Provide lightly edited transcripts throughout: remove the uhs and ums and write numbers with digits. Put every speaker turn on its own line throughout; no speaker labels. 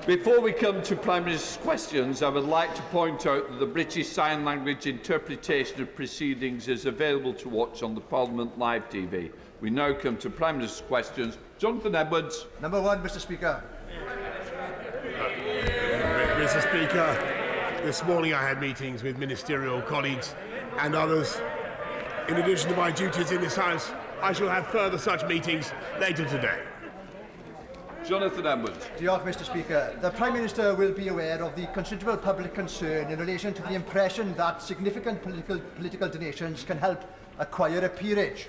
Before we come to Prime Minister's questions, I would like to point out that the British Sign Language interpretation of proceedings is available to watch on the Parliament Live TV. We now come to Prime Minister's questions. Jonathan Edwards.
Number one, Mr. Speaker.
Mr. Speaker, this morning I had meetings with ministerial colleagues and others. In addition to my duties in this House, I shall have further such meetings later today.
Jonathan Edwards.
Diolch, Mr. Speaker. The Prime Minister will be aware of the considerable public concern in relation to the impression that significant political donations can help acquire a peerage.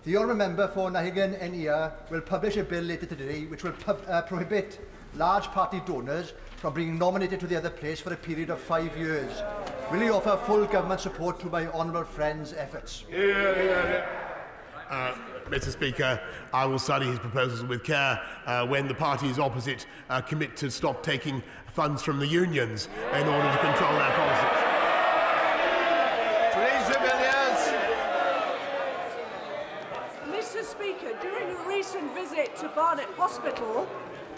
The Honourable Member for Nahigan Nia will publish a bill later today which will prohibit large party donors from being nominated to the other place for a period of 5 years. Will he offer full government support to my honourable friend's efforts?
Mr. Speaker, I will study his proposals with care when the parties opposite commit to stop taking funds from the unions in order to control their policies.
Mr. Speaker, during a recent visit to Barnet Hospital,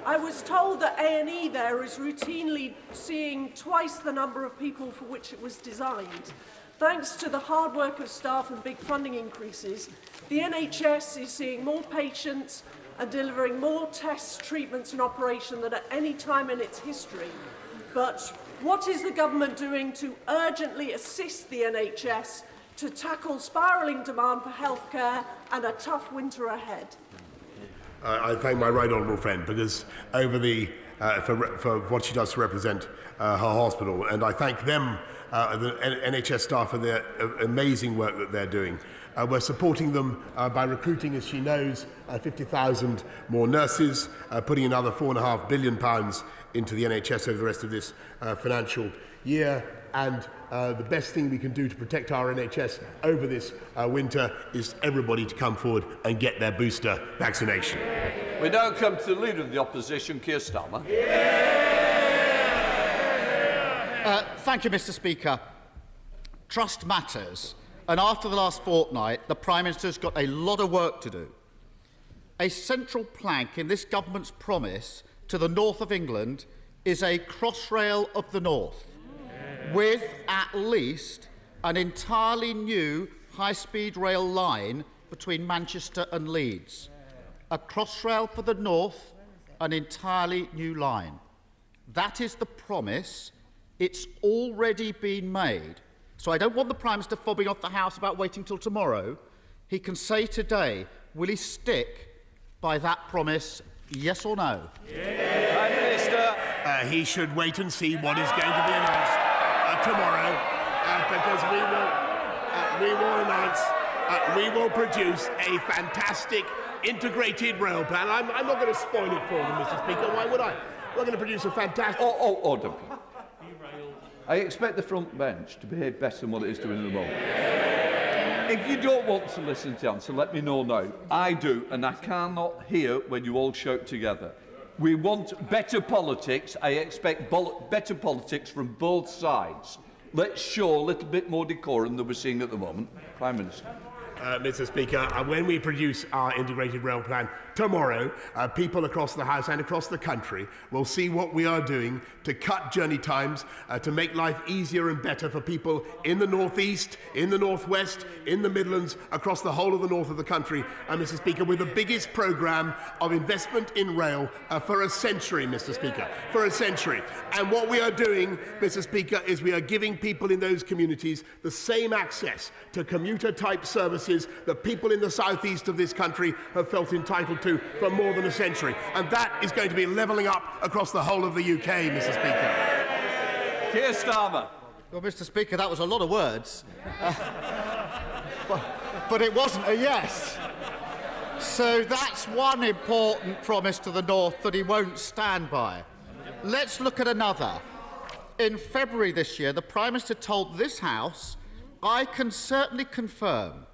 I was told that A&E there is routinely seeing twice the number of people for which it was designed. Thanks to the hard work of staff and big funding increases, the NHS is seeing more patients and delivering more tests, treatments and operation than at any time in its history. But what is the government doing to urgently assist the NHS to tackle spiralling demand for healthcare and a tough winter ahead?
I thank my right honourable friend because over the for what she does to represent her hospital, and I thank them, the NHS staff, for their amazing work that they're doing. We're supporting them by recruiting, as she knows, 50,000 more nurses, putting another £4.5 billion into the NHS over the rest of this financial year. And the best thing we can do to protect our NHS over this winter is everybody to come forward and get their booster vaccination.
We now come to the Leader of the Opposition, Keir Starmer.
Thank you, Mr. Speaker. Trust matters, and after the last fortnight, the Prime Minister's got a lot of work to do. A central plank in this government's promise to the north of England is a Crossrail of the North, with at least an entirely new high-speed rail line between Manchester and Leeds. A Crossrail for the north, an entirely new line. That is the promise. It's already been made. So I don't want the Prime Minister fobbing off the House about waiting till tomorrow. He can say today, will he stick by that promise, yes or no?
Yeah. Prime Minister.
He should wait and see what is going to be announced tomorrow, because we will produce a fantastic integrated rail plan. I'm not going to spoil it for them, Mr. Speaker. Why would I? We're going to produce a fantastic...
Order. I expect the front bench to behave better than what it is doing at the moment. If you don't want to listen to the answer, let me know now. I do, and I cannot hear when you all shout together. We want better politics. I expect better politics from both sides. Let's show a little bit more decorum than we're seeing at the moment. Prime Minister.
Mr. Speaker, when we produce our integrated rail plan tomorrow, people across the House and across the country will see what we are doing to cut journey times, to make life easier and better for people in the North East, in the North West, in the Midlands, across the whole of the north of the country. Mr. Speaker, with the biggest programme of investment in rail for a century, Mr. Speaker, for a century. And what we are doing, Mr. Speaker, is we are giving people in those communities the same access to commuter-type services that people in the southeast of this country have felt entitled to for more than a century. And that is going to be levelling up across the whole of the UK, Mr. Speaker.
Keir Starmer.
Well, Mr. Speaker, that was a lot of words. But it wasn't a yes. So that's one important promise to the North that he won't stand by. Let's look at another. In February this year, the Prime Minister told this House, I can certainly confirm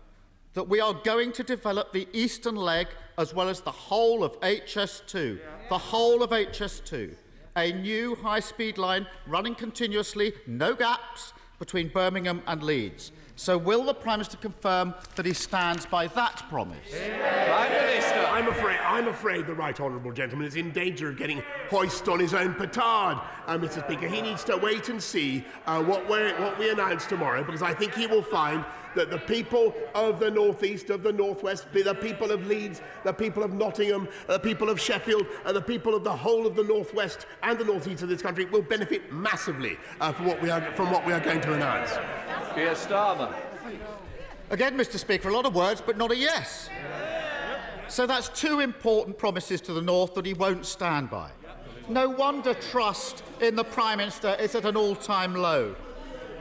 that we are going to develop the eastern leg as well as the whole of HS2. The whole of HS2. A new high-speed line running continuously, no gaps, between Birmingham and Leeds. So will the Prime Minister confirm that he stands by that promise?
Prime Minister.
I'm afraid the right honourable gentleman is in danger of getting hoist on his own petard, Mr. Speaker. He needs to wait and see what we announce tomorrow, because I think he will find that the people of the North East, of the North West, the people of Leeds, the people of Nottingham, the people of Sheffield, and the people of the whole of the North West and the North East of this country will benefit massively from what we are going to announce.
Keir Starmer.
Again, Mr. Speaker, a lot of words, but not a yes. So that's two important promises to the North that he won't stand by. No wonder trust in the Prime Minister is at an all-time low.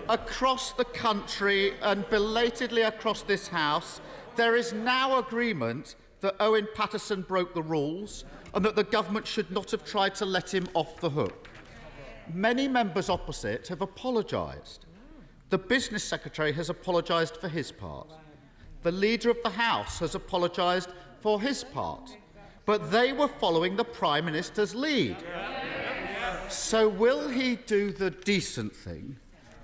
Across the country and belatedly across this House, there is now agreement that Owen Paterson broke the rules and that the government should not have tried to let him off the hook. Many members opposite have apologised. The Business Secretary has apologised for his part. The Leader of the House has apologised for his part. But they were following the Prime Minister's lead. So will he do the decent thing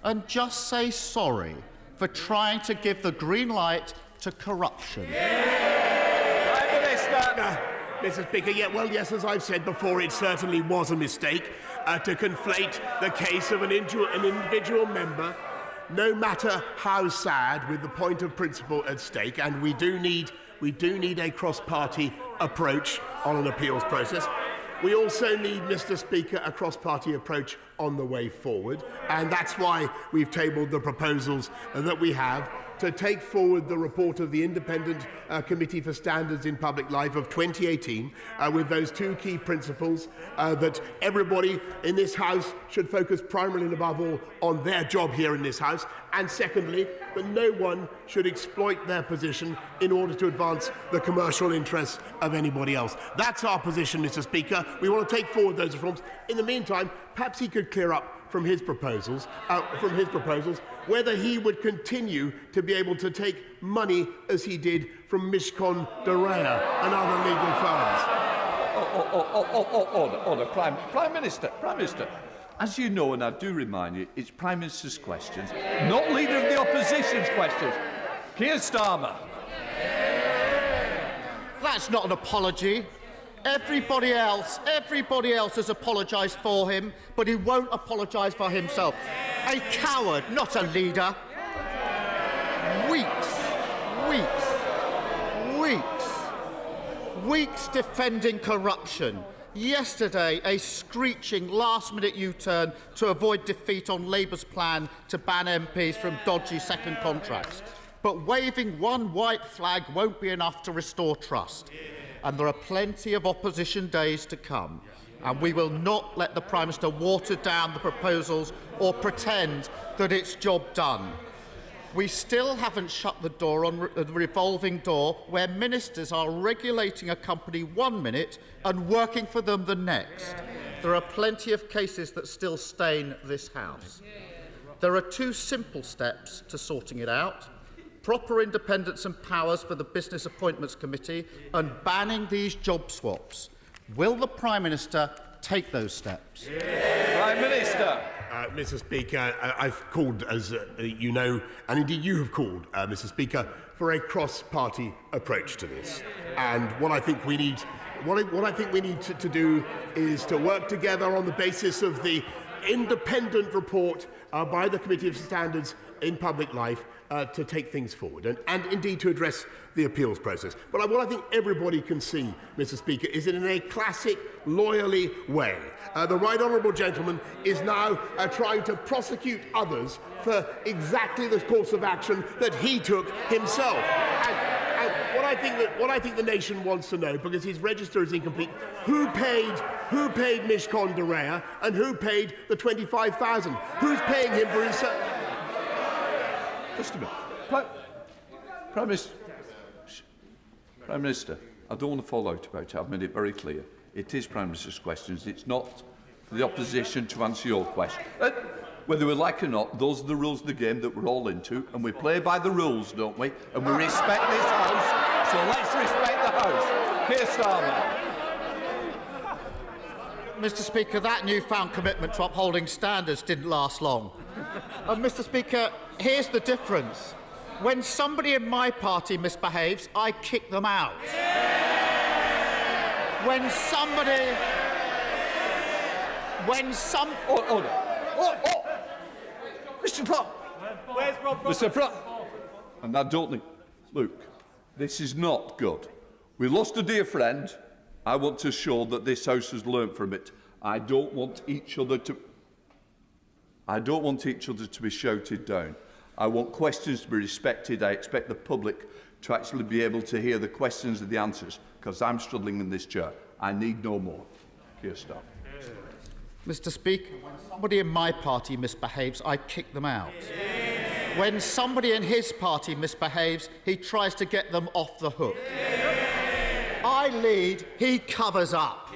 and just say sorry for trying to give the green light to corruption?
Prime Minister.
Mr. Speaker, yes, as I've said before, it certainly was a mistake to conflate the case of an individual member, no matter how sad, with the point of principle at stake, and we do need a cross-party approach on an appeals process. We also need, Mr. Speaker, a cross-party approach on the way forward, and that's why we've tabled the proposals that we have to take forward the report of the Independent Committee for Standards in Public Life of 2018 with those two key principles that everybody in this House should focus primarily and above all on their job here in this House, and secondly, that no one should exploit their position in order to advance the commercial interests of anybody else. That's our position, Mr. Speaker. We want to take forward those reforms. In the meantime, perhaps he could clear up from his proposals, whether he would continue to be able to take money as he did from Mishcon de Rea and other legal firms.
Order. Prime Minister. As you know, and I do remind you, it's Prime Minister's questions, not Leader of the Opposition's questions. Keir Starmer.
That's not an apology. Everybody else has apologised for him, but he won't apologise for himself. A coward, not a leader. Weeks defending corruption. Yesterday, a screeching last-minute U-turn to avoid defeat on Labour's plan to ban MPs from dodgy second contracts. But waving one white flag won't be enough to restore trust. And there are plenty of opposition days to come. And we will not let the Prime Minister water down the proposals or pretend that it's job done. We still haven't shut the door on the revolving door where ministers are regulating a company 1 minute and working for them the next. There are plenty of cases that still stain this House. There are two simple steps to sorting it out: proper independence and powers for the Business Appointments Committee and banning these job swaps. Will the Prime Minister take those steps?
Prime Minister.
Mr. Speaker, I've called, as you know, and indeed you have called, Mr. Speaker, for a cross-party approach to this. And what I think we need, to do is to work together on the basis of the independent report by the Committee of Standards in Public Life to take things forward and indeed to address the appeals process. But what I think everybody can see, Mr. Speaker, is that in a classic lawyerly way, the right honourable gentleman is now trying to prosecute others for exactly the course of action that he took himself. And what I think the nation wants to know, because his register is incomplete, who paid Mishcon de Rea and who paid the 25,000? Who's paying him for his...
Just a minute. Prime Minister, I don't want to fall out about it. I've made it very clear. It is Prime Minister's questions. It's not for the opposition to answer your question. Whether we like it or not, those are the rules of the game that we're all into, and we play by the rules, don't we? And we respect this House, so let's respect the House. Keir Starmer.
Mr. Speaker, that newfound commitment to upholding standards didn't last long. Mr. Speaker, here's the difference. When somebody in my party misbehaves, I kick them out. When somebody...
Order. Mr. Clark.
Where's Rob
Mr. Clark. And I don't think... Look, this is not good. We lost a dear friend. I want to show that this House has learnt from it. I don't want each other to be shouted down. I want questions to be respected. I expect the public to actually be able to hear the questions and the answers, because I'm struggling in this chair. I need no more. Keir Starmer.
Mr. Speaker, when somebody in my party misbehaves, I kick them out. When somebody in his party misbehaves, he tries to get them off the hook. I lead, he covers up.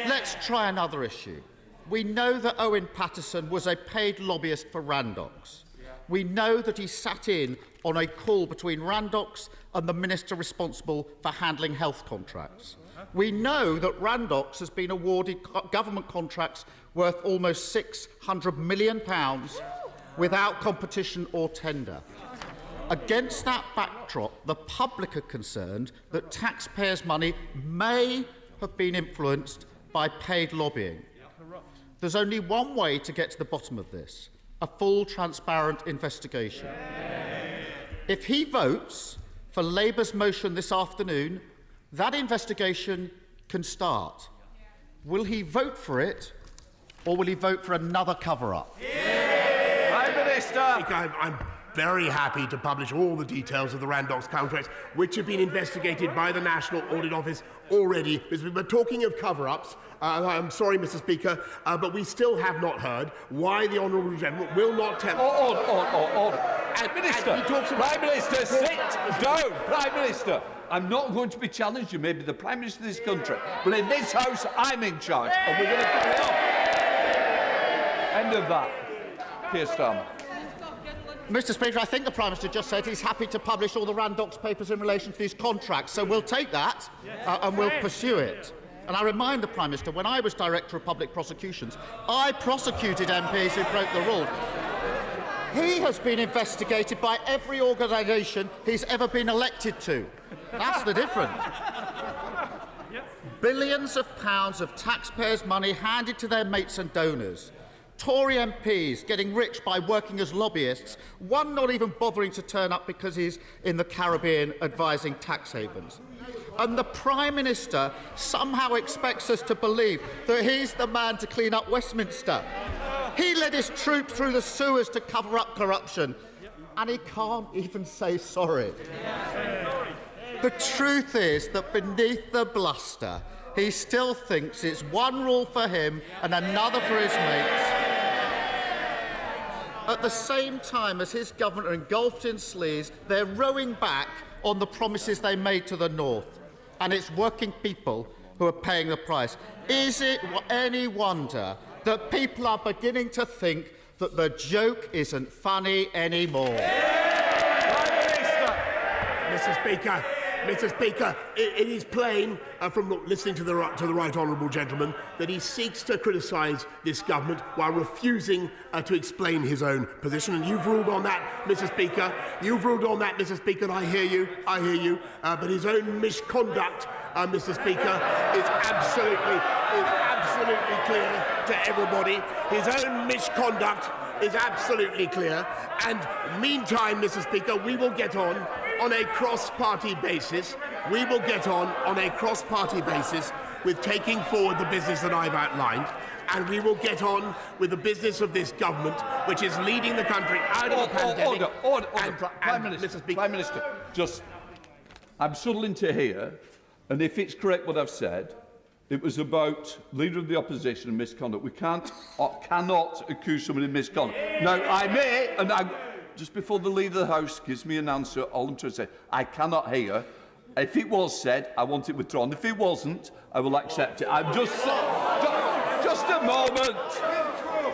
Let's try another issue. We know that Owen Paterson was a paid lobbyist for Randox. We know that he sat in on a call between Randox and the minister responsible for handling health contracts. We know that Randox has been awarded government contracts worth almost £600 million without competition or tender. Against that backdrop, the public are concerned that taxpayers' money may have been influenced by paid lobbying. There's only one way to get to the bottom of this: a full, transparent investigation. If he votes for Labour's motion this afternoon, that investigation can start. Will he vote for it, or will he vote for another cover-up?
Prime Minister!
I'm very happy to publish all the details of the Randox contracts, which have been investigated by the National Audit Office already. We're talking of cover-ups. I'm sorry, Mr. Speaker, but we still have not heard why the Honourable Gentleman will not tell...
Order. Prime Minister, sit down. Prime Minister, I'm not going to be challenged. You may be the Prime Minister of this country, but in this House, I'm in charge, and we're going to carry on. End of that. Keir Starmer.
Mr. Speaker, I think the Prime Minister just said he's happy to publish all the Randox papers in relation to these contracts, so we'll take that and we'll pursue it. And I remind the Prime Minister, when I was Director of Public Prosecutions, I prosecuted MPs who broke the rules. He has been investigated by every organisation he's ever been elected to. That's the difference. Billions of pounds of taxpayers' money handed to their mates and donors. Tory MPs getting rich by working as lobbyists, one not even bothering to turn up because he's in the Caribbean advising tax havens. And the Prime Minister somehow expects us to believe that he's the man to clean up Westminster. He led his troops through the sewers to cover up corruption, and he can't even say sorry. The truth is that beneath the bluster, he still thinks it's one rule for him and another for his mates. At the same time as his government are engulfed in sleaze, they're rowing back on the promises they made to the North. And it's working people who are paying the price. Is it any wonder that people are beginning to think that the joke isn't funny anymore?
Mr. Speaker, it is plain from listening to the right honourable gentleman that he seeks to criticise this government while refusing to explain his own position. And you've ruled on that, Mr. Speaker. You've ruled on that, Mr. Speaker, and I hear you. But his own misconduct, Mr. Speaker, is absolutely clear to everybody. His own misconduct is absolutely clear. And meantime, Mr. Speaker, we will get on a cross-party basis. We will get on a cross-party basis with taking forward the business that I've outlined, and we will get on with the business of this government, which is leading the country out of the pandemic.
Prime Minister, I'm struggling to hear, and if it's correct what I've said, it was about Leader of the Opposition and misconduct. We can't or cannot accuse somebody of misconduct. Now, I may, and just before the Leader of the House gives me an answer, all I'm trying to say, I cannot hear. If it was said, I want it withdrawn. If it wasn't, I will accept it. I'm just a moment.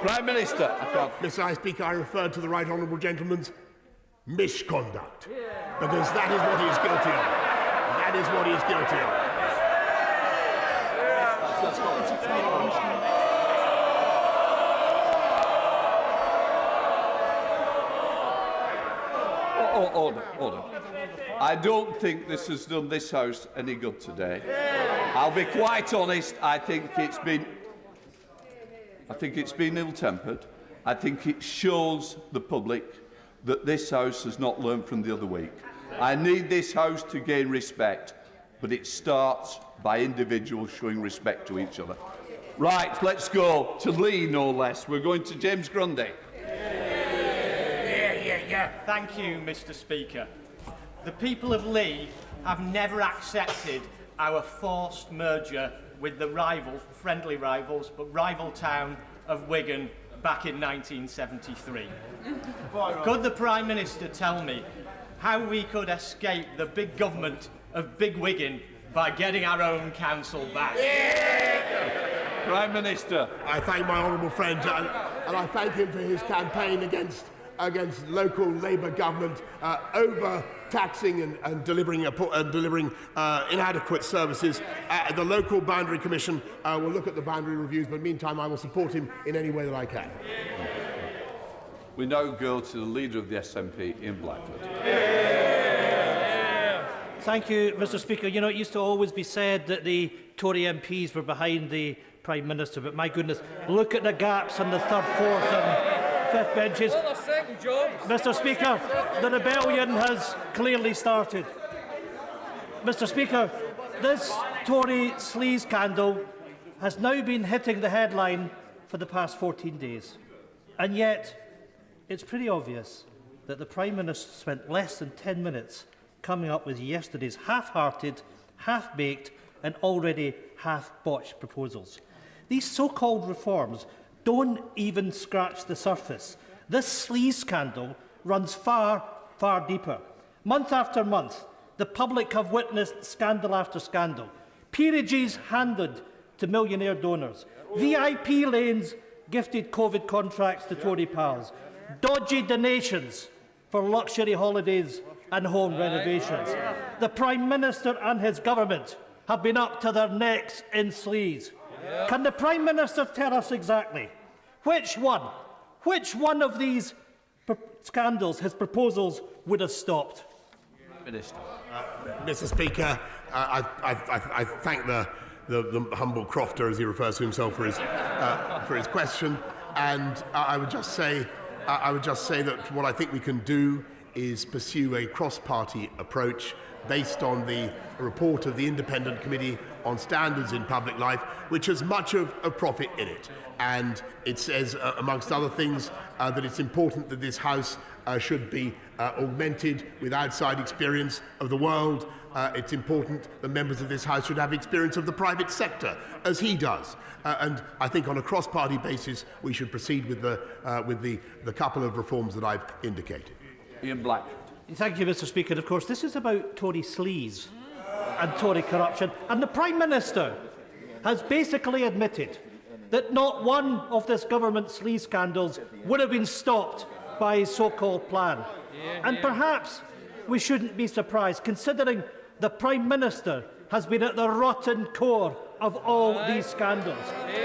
Prime Minister, I can't.
Mr. High Speaker, I referred to the right honourable gentleman's misconduct, because that is what he is guilty of. That is what he is guilty of.
Order. I don't think this has done this House any good today. I'll be quite honest, I think it's been ill-tempered. I think it shows the public that this House has not learned from the other week. I need this House to gain respect, but it starts by individuals showing respect to each other. Right, let's go to Lee, no less. We're going to James Grundy.
Thank you, Mr. Speaker. The people of Lee have never accepted our forced merger with the friendly rivals, but rival town of Wigan back in 1973. Could the Prime Minister tell me how we could escape the big government of Big Wigan by getting our own council back?
Prime Minister.
I thank my honourable friend and I thank him for his campaign against local Labour government over-taxing and delivering inadequate services. The local boundary commission will look at the boundary reviews, but meantime I will support him in any way that I can.
We now go to the Leader of the SNP, Ian Blackford.
Thank you, Mr. Speaker. You know, it used to always be said that the Tory MPs were behind the Prime Minister, but my goodness, look at the gaps on the third, fourth and fifth benches. Mr. Speaker, the rebellion has clearly started. Mr. Speaker, this Tory sleaze scandal has now been hitting the headline for the past 14 days. And yet, it's pretty obvious that the Prime Minister spent less than 10 minutes coming up with yesterday's half-hearted, half-baked and already half-botched proposals. These so-called reforms don't even scratch the surface. This sleaze scandal runs far, far deeper. Month after month, the public have witnessed scandal after scandal. Peerages handed to millionaire donors. VIP lanes gifted COVID contracts to Tory pals. Dodgy donations for luxury holidays and home renovations. The Prime Minister and his government have been up to their necks in sleaze. Can the Prime Minister tell us exactly which one of these scandals his proposals would have stopped?
Minister.
Mr. Speaker, I thank the humble crofter, as he refers to himself, for his question, and I would just say that what I think we can do is pursue a cross-party approach based on the report of the Independent Committee on Standards in Public Life, which has much of profit in it. And it says, amongst other things, that it's important that this House should be augmented with outside experience of the world. It's important that members of this House should have experience of the private sector, as he does. And I think on a cross-party basis, we should proceed with the couple of reforms that I've indicated.
Ian Blackford.
Thank you, Mr. Speaker. Of course, this is about Tory sleaze and Tory corruption. And the Prime Minister has basically admitted that not one of this government's sleaze scandals would have been stopped by his so-called plan. And perhaps we shouldn't be surprised, considering the Prime Minister has been at the rotten core of all these scandals.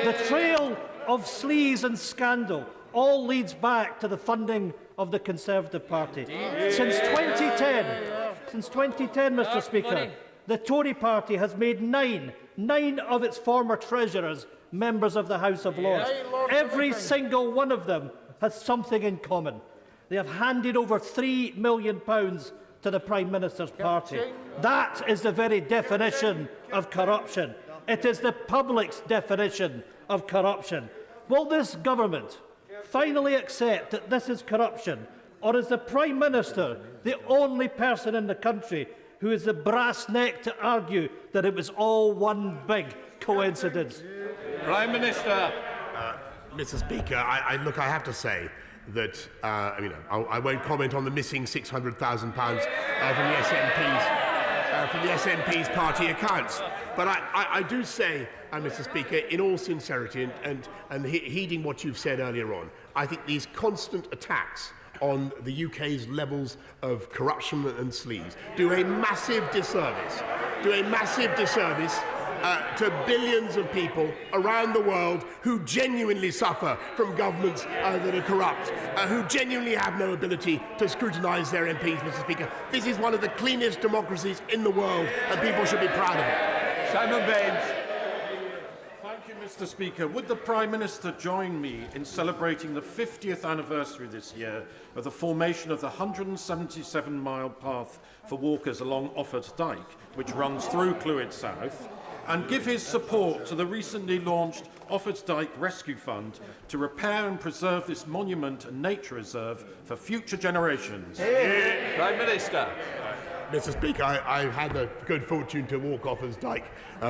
The trail of sleaze and scandal all leads back to the funding of the Conservative Party. Since 2010, Mr. Speaker, the Tory Party has made nine of its former treasurers members of the House of Lords. Every single one of them has something in common. They have handed over £3 million to the Prime Minister's party. That is the very definition of corruption. It is the public's definition of corruption. Will this government finally accept that this is corruption, or is the Prime Minister the only person in the country who is the brass neck to argue that it was all one big coincidence?
Prime Minister.
Mr. Speaker, I have to say that I won't comment on the missing £600,000 from the SNP's party accounts. But I do say, Mr. Speaker, in all sincerity and heeding what you've said earlier on, I think these constant attacks on the UK's levels of corruption and sleaze do a massive disservice to billions of people around the world who genuinely suffer from governments that are corrupt, who genuinely have no ability to scrutinise their MPs, Mr. Speaker. This is one of the cleanest democracies in the world, and people should be proud of it.
Simon Baines.
Thank you, Mr. Speaker. Would the Prime Minister join me in celebrating the 50th anniversary this year of the formation of the 177-mile path for walkers along Offord Dyke, which runs through Clwyd South, and give his support to the recently launched Offord Dyke Rescue Fund to repair and preserve this monument and nature reserve for future generations?
Prime Minister.
Mr. Speaker, I've had the good fortune to walk Offord Dyke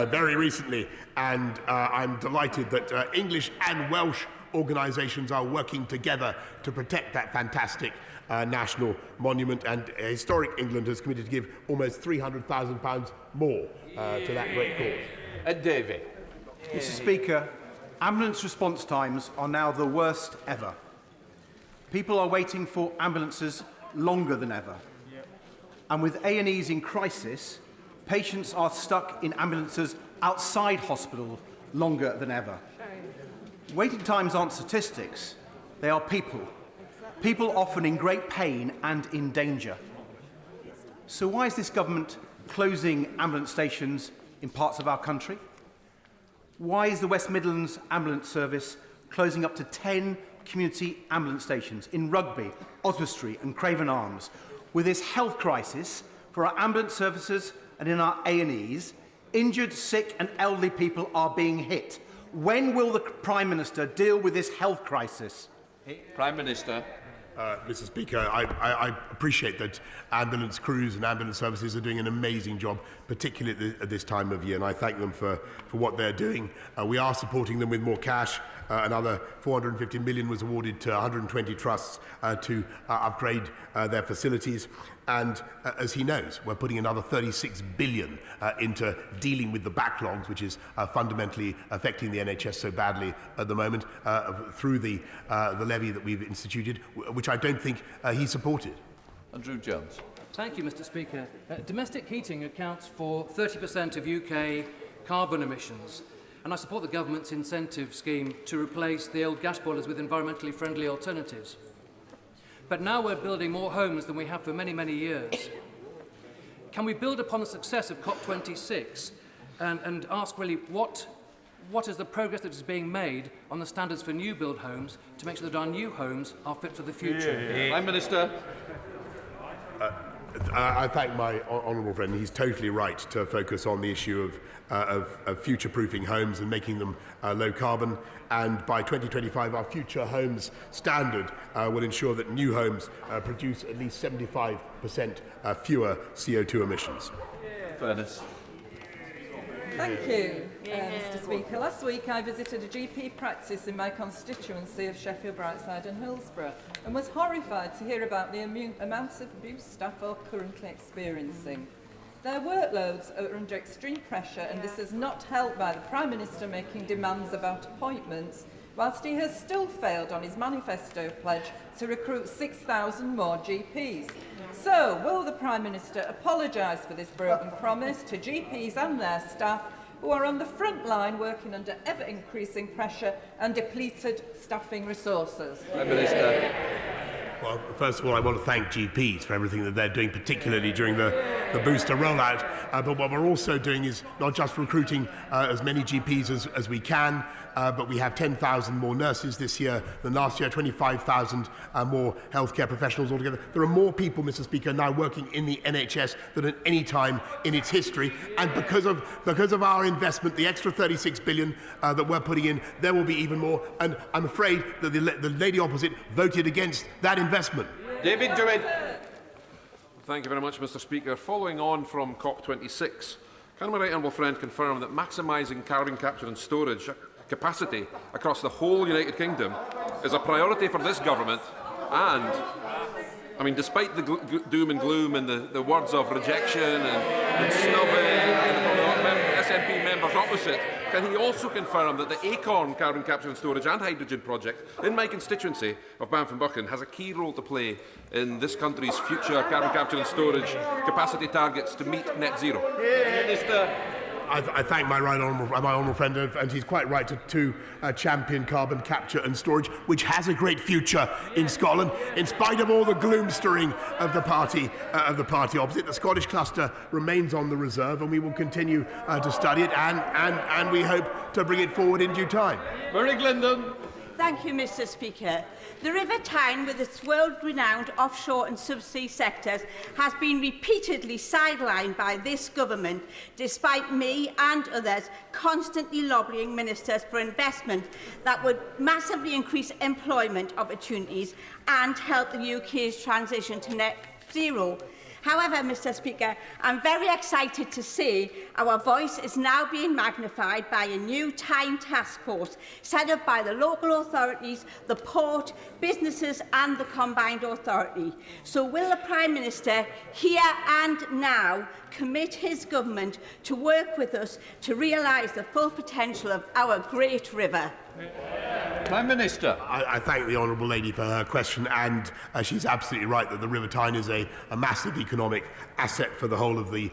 very recently, and I'm delighted that English and Welsh organisations are working together to protect that fantastic national monument, and Historic England has committed to give almost £300,000 more to that great cause.
David.
Mr. Speaker, ambulance response times are now the worst ever. People are waiting for ambulances longer than ever. And with A&Es in crisis, patients are stuck in ambulances outside hospital longer than ever. Waiting times aren't statistics, they are people. People often in great pain and in danger. So why is this government closing ambulance stations in parts of our country? Why is the West Midlands Ambulance Service closing up to 10 community ambulance stations in Rugby, Oswestry and Craven Arms? With this health crisis for our ambulance services and in our A&Es, injured, sick and elderly people are being hit. When will the Prime Minister deal with this health crisis?
Prime Minister.
Mr. Speaker, I appreciate that ambulance crews and ambulance services are doing an amazing job, particularly at this time of year, and I thank them for what they're doing. We are supporting them with more cash. Another £450 million was awarded to 120 trusts to upgrade their facilities. And as he knows, we're putting another £36 billion into dealing with the backlogs, which is fundamentally affecting the NHS so badly at the moment, through the levy that we've instituted, which I don't think he supported.
Andrew Jones.
Thank you, Mr. Speaker. Domestic heating accounts for 30% of UK carbon emissions, and I support the government's incentive scheme to replace the old gas boilers with environmentally friendly alternatives. But now we're building more homes than we have for many, many years. Can we build upon the success of COP26 and ask really what is the progress that is being made on the standards for new build homes to make sure that our new homes are fit for the future?
Prime Minister.
I thank my honourable friend. He's totally right to focus on the issue of future-proofing homes and making them low carbon. And by 2025, our future homes standard will ensure that new homes produce at least 75% fewer CO2 emissions.
Fairness.
Thank you, Mr. Speaker. Last week I visited a GP practice in my constituency of Sheffield, Brightside and Hillsborough and was horrified to hear about the amounts of abuse staff are currently experiencing. Their workloads are under extreme pressure, and this is not helped by the Prime Minister making demands about appointments, whilst he has still failed on his manifesto pledge to recruit 6,000 more GPs. So, will the Prime Minister apologise for this broken promise to GPs and their staff who are on the front line working under ever-increasing pressure and depleted staffing resources?
Prime Minister.
Well, first of all, I want to thank GPs for everything that they're doing, particularly during the booster rollout. But what we're also doing is not just recruiting as many GPs as we can, but we have 10,000 more nurses this year than last year, 25,000 more healthcare professionals altogether. There are more people, Mr. Speaker, now working in the NHS than at any time in its history. And because of our investment, the extra 36 billion that we're putting in, there will be even more. And I'm afraid that the lady opposite voted against that investment.
David Druid.
Thank you very much, Mr. Speaker. Following on from COP26, can my right honourable friend confirm that maximising carbon capture and storage capacity across the whole United Kingdom is a priority for this government? And, I mean, despite the doom and gloom and the words of rejection and snubbing from the SNP members opposite, can he also confirm that the Acorn carbon capture and storage and hydrogen project in my constituency of Banff-and-Buchan has a key role to play in this country's future carbon capture and storage capacity targets to meet net zero?
Minister.
I thank my honourable friend, and he's quite right to champion carbon capture and storage, which has a great future in Scotland, in spite of all the gloom stirring of the party opposite. The Scottish cluster remains on the reserve, and we will continue to study it, and we hope to bring it forward in due time.
Murray Glendon.
Thank you, Mr. Speaker. The River Tyne, with its world-renowned offshore and subsea sectors, has been repeatedly sidelined by this government, despite me and others constantly lobbying ministers for investment that would massively increase employment opportunities and help the UK's transition to net zero. However, Mr. Speaker, I'm very excited to see our voice is now being magnified by a new Tyne task force set up by the local authorities, the port, businesses and the combined authority. So will the Prime Minister, here and now, commit his government to work with us to realise the full potential of our great river?
Prime Minister.
I thank the honourable lady for her question, and she's absolutely right that the River Tyne is a massive economic asset for the whole of the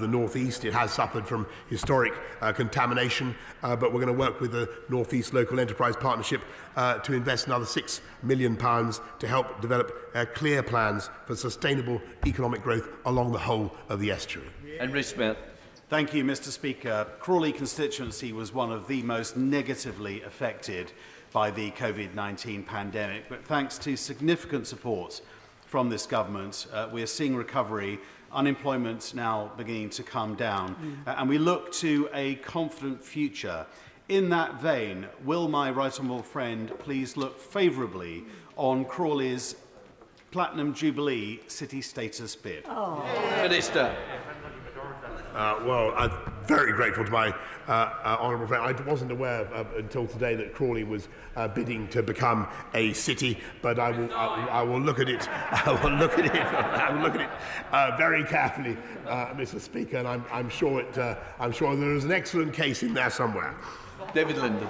North East. It has suffered from historic contamination, but we're going to work with the North East Local Enterprise Partnership to invest another £6 million to help develop clear plans for sustainable economic growth along the whole of the estuary.
Henry Smith.
Thank you, Mr. Speaker. Crawley constituency was one of the most negatively affected by the COVID-19 pandemic, but thanks to significant support from this government, we are seeing recovery, unemployment now beginning to come down, and we look to a confident future. In that vein, will my right honourable friend please look favourably on Crawley's Platinum Jubilee city status bid?
Minister.
Well, I'm very grateful to my honourable friend. I wasn't aware until today that Crawley was bidding to become a city, but I will look at it. I will look at it very carefully, Mr. Speaker, and I'm sure there is an excellent case in there somewhere.
David Linden.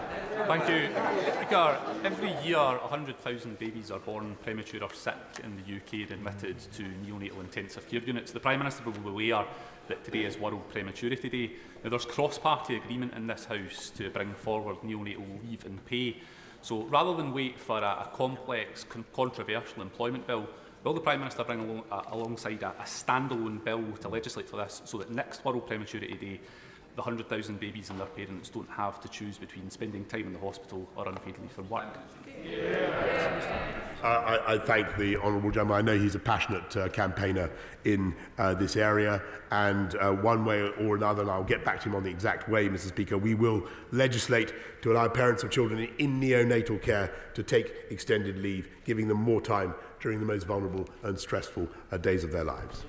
Thank you. Speaker, every year 100,000 babies are born premature or sick in the UK and admitted to neonatal intensive care units. The Prime Minister will be aware that today is World Prematurity Day. Now, there's cross-party agreement in this House to bring forward neonatal leave and pay. So rather than wait for a complex, controversial employment bill, will the Prime Minister bring alongside a standalone bill to legislate for this, so that next World Prematurity Day the 100,000 babies and their parents don't have to choose between spending time in the hospital or unpaid leave from work?
I thank the honourable gentleman. I know he's a passionate campaigner in this area, and one way or another, and I'll get back to him on the exact way, Mr. Speaker, we will legislate to allow parents of children in neonatal care to take extended leave, giving them more time during the most vulnerable and stressful days of their lives.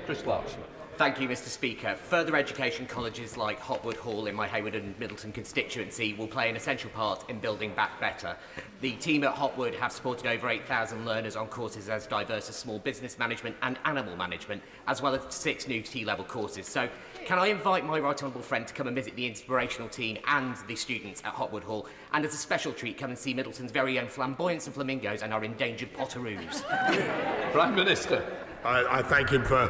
Chris Clarkson.
Thank you, Mr. Speaker. Further education colleges like Hotwood Hall in my Hayward and Middleton constituency will play an essential part in building back better. The team at Hotwood have supported over 8,000 learners on courses as diverse as small business management and animal management, as well as 6 new T-level courses. So, can I invite my right honourable friend to come and visit the inspirational team and the students at Hotwood Hall, and as a special treat, come and see Middleton's very own flamboyants and flamingos and our endangered potoroos?
Prime Minister.
I thank him for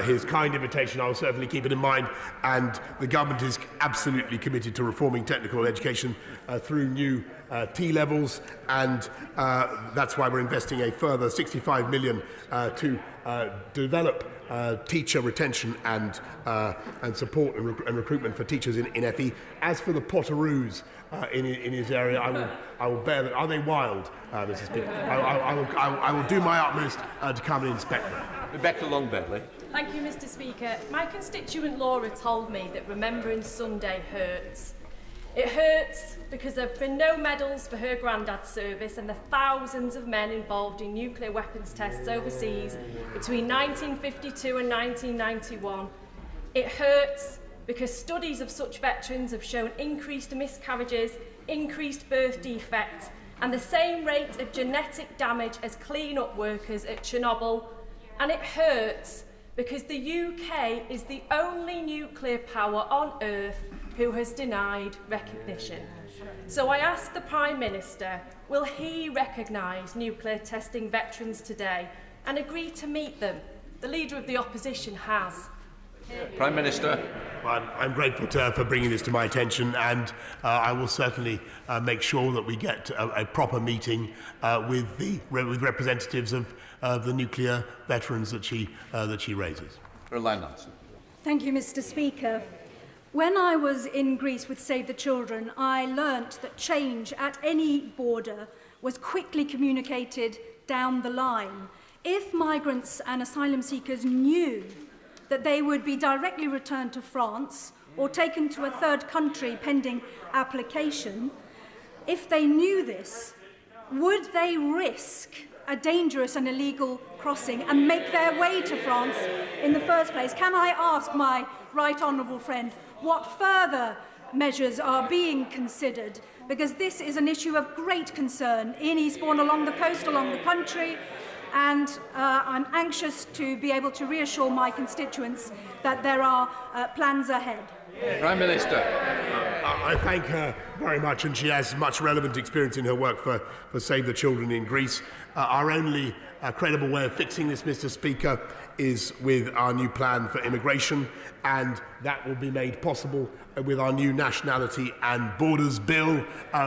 his kind invitation. I'll certainly keep it in mind, and the government is absolutely committed to reforming technical education through new T-levels, and that's why we're investing a further 65 million to develop teacher retention and support and recruitment for teachers in FE. As for the potoroos in his area, I will bear that. Are they wild, Mr. Speaker? I will do my utmost to come and inspect them.
Rebecca Longbedley.
Thank you, Mr. Speaker. My constituent Laura told me that Remembrance Sunday hurts. It hurts because there have been no medals for her granddad's service and the thousands of men involved in nuclear weapons tests overseas between 1952 and 1991. It hurts because studies of such veterans have shown increased miscarriages, increased birth defects, and the same rate of genetic damage as clean-up workers at Chernobyl. And it hurts because the UK is the only nuclear power on Earth who has denied recognition. So I ask the Prime Minister, will he recognise nuclear testing veterans today and agree to meet them? The Leader of the Opposition has.
Prime Minister.
I'm grateful to her for bringing this to my attention, and I will certainly make sure that we get a proper meeting with representatives of the nuclear veterans that she raises.
Thank you, Mr. Speaker. When I was in Greece with Save the Children, I learnt that change at any border was quickly communicated down the line. If migrants and asylum seekers knew that they would be directly returned to France or taken to a third country pending application, if they knew this, would they risk a dangerous and illegal crossing and make their way to France in the first place? Can I ask my right honourable friend what further measures are being considered? Because this is an issue of great concern in Eastbourne, along the coast, along the country, and I'm anxious to be able to reassure my constituents that there are plans ahead.
Prime Minister.
I thank her very much, and she has much relevant experience in her work for Save the Children in Greece. Our only credible way of fixing this, Mr. Speaker, is with our new plan for immigration, and that will be made possible with our new Nationality and Borders Bill,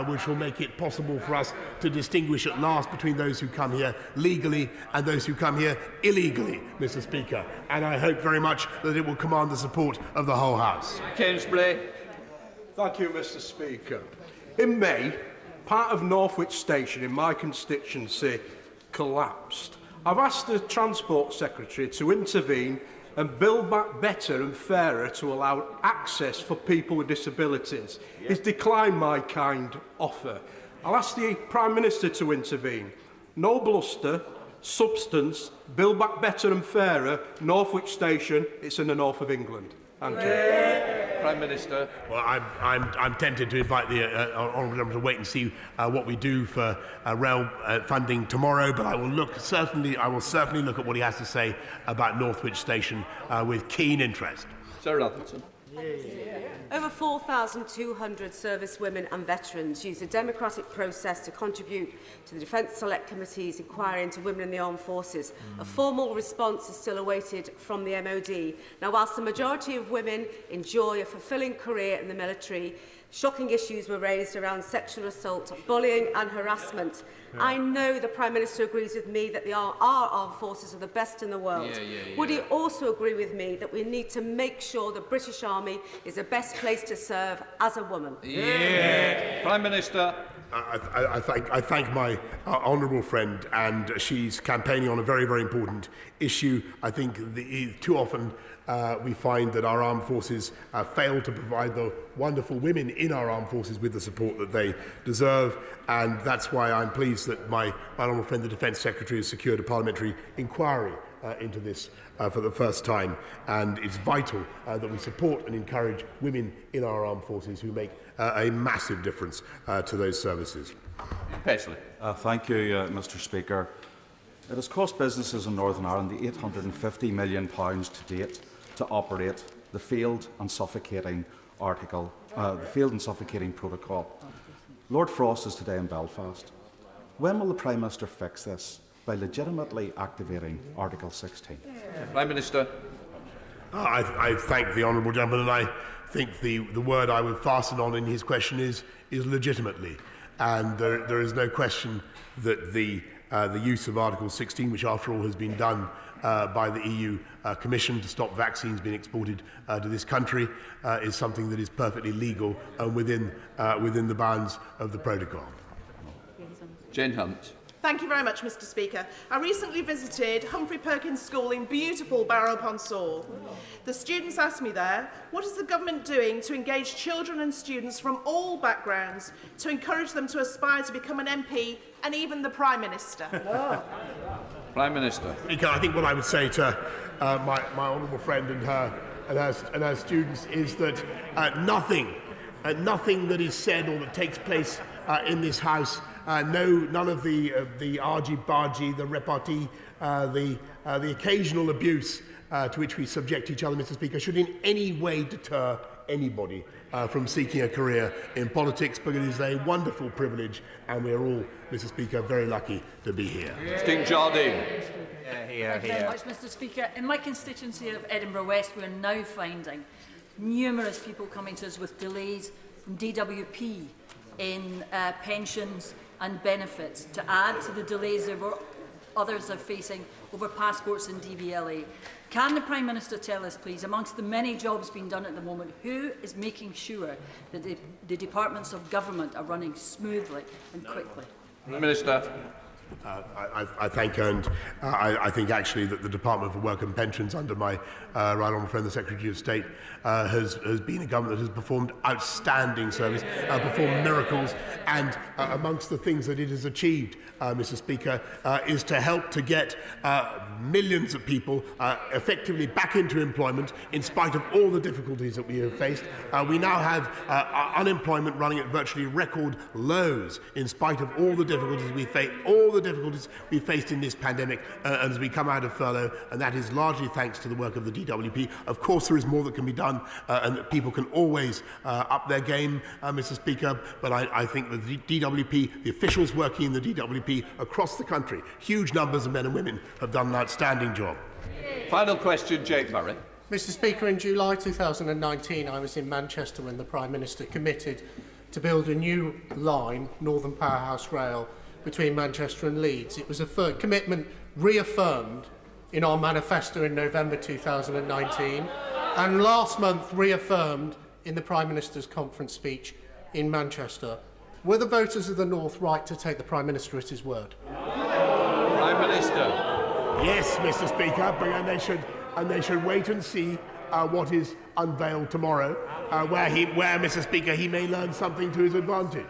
which will make it possible for us to distinguish at last between those who come here legally and those who come here illegally, Mr. Speaker. And I hope very much that it will command the support of the whole House.
Thank you, Mr. Speaker. In May, part of Northwich Station in my constituency collapsed. I've asked the Transport Secretary to intervene and build back better and fairer to allow access for people with disabilities. He's declined my kind offer. I'll ask the Prime Minister to intervene. No bluster, substance, build back better and fairer, Northwich Station, it's in the north of England. Thank you.
Prime Minister.
Well, I'm tempted to invite the honourable gentleman to wait and see what we do for rail funding tomorrow, but I will certainly look at what he has to say about Northwich Station with keen interest.
Sarah Atherton.
Over 4,200 servicewomen and veterans use a democratic process to contribute to the Defence Select Committee's inquiry into women in the armed forces. A formal response is still awaited from the MOD. Now, whilst the majority of women enjoy a fulfilling career in the military, shocking issues were raised around sexual assault, bullying and harassment. I know the Prime Minister agrees with me that our armed forces are the best in the world. Would he also agree with me that we need to make sure the British Army is the best place to serve as a woman?
Prime Minister.
I thank my honourable friend, and she's campaigning on a very, very important issue. I think too often we find that our armed forces fail to provide the wonderful women in our armed forces with the support that they deserve, and that's why I'm pleased that my honourable friend, the Defence Secretary, has secured a parliamentary inquiry into this for the first time, and it's vital that we support and encourage women in our armed forces who make a massive difference to those services.
Paisley.
Thank you, Mr. Speaker. It has cost businesses in Northern Ireland the £850 million to date to operate the failed and suffocating protocol. Lord Frost is today in Belfast. When will the Prime Minister fix this? By legitimately activating Article 16.
Prime Minister.
I thank the honourable gentleman, and I think the word I would fasten on in his question is legitimately. And there is no question that the use of Article 16, which after all has been done by the EU Commission to stop vaccines being exported to this country, is something that is perfectly legal and within the bounds of the protocol.
Jane Hunt.
Thank you very much, Mr. Speaker. I recently visited Humphrey Perkins School in beautiful Barrow-upon-Soar. The students asked me there, what is the government doing to engage children and students from all backgrounds to encourage them to aspire to become an MP and even the Prime Minister?
Prime Minister.
I think what I would say to my honourable friend and her students is that nothing that is said or that takes place in this House, none of the argy-bargy, the repartee, the occasional abuse to which we subject each other, Mr. Speaker, should in any way deter anybody from seeking a career in politics, but it is a wonderful privilege, and we are all, Mr. Speaker, very lucky to be here.
Sting Jardine.
Thank you very much, Mr. Speaker. In my constituency of Edinburgh West, we are now finding numerous people coming to us with delays from DWP in pensions and benefits, to add to the delays that others are facing over passports and DVLA. Can the Prime Minister tell us, please, amongst the many jobs being done at the moment, who is making sure that the departments of government are running smoothly and quickly?
Minister.
I thank her, and I think actually that the Department for Work and Pensions under my right honourable friend the Secretary of State has been a government that has performed outstanding service, performed miracles, and amongst the things that it has achieved, Mr. Speaker, is to help to get millions of people effectively back into employment in spite of all the difficulties that we have faced. We now have unemployment running at virtually record lows in spite of all the difficulties we faced in this pandemic as we come out of furlough, and that is largely thanks to the work of the DWP. Of course, there is more that can be done, and that people can always up their game, Mr. Speaker, but I think that the DWP, the officials working in the DWP across the country, huge numbers of men and women, have done an outstanding job.
Final question, Jake Murray.
Mr. Speaker, in July 2019, I was in Manchester when the Prime Minister committed to build a new line, Northern Powerhouse Rail, between Manchester and Leeds. It was a commitment reaffirmed in our manifesto in November 2019 and last month reaffirmed in the Prime Minister's conference speech in Manchester. Were the voters of the North right to take the Prime Minister at his word?
Prime Minister.
Yes, Mr. Speaker, but they should wait and see what is unveiled tomorrow, where, Mr. Speaker, he may learn something to his advantage.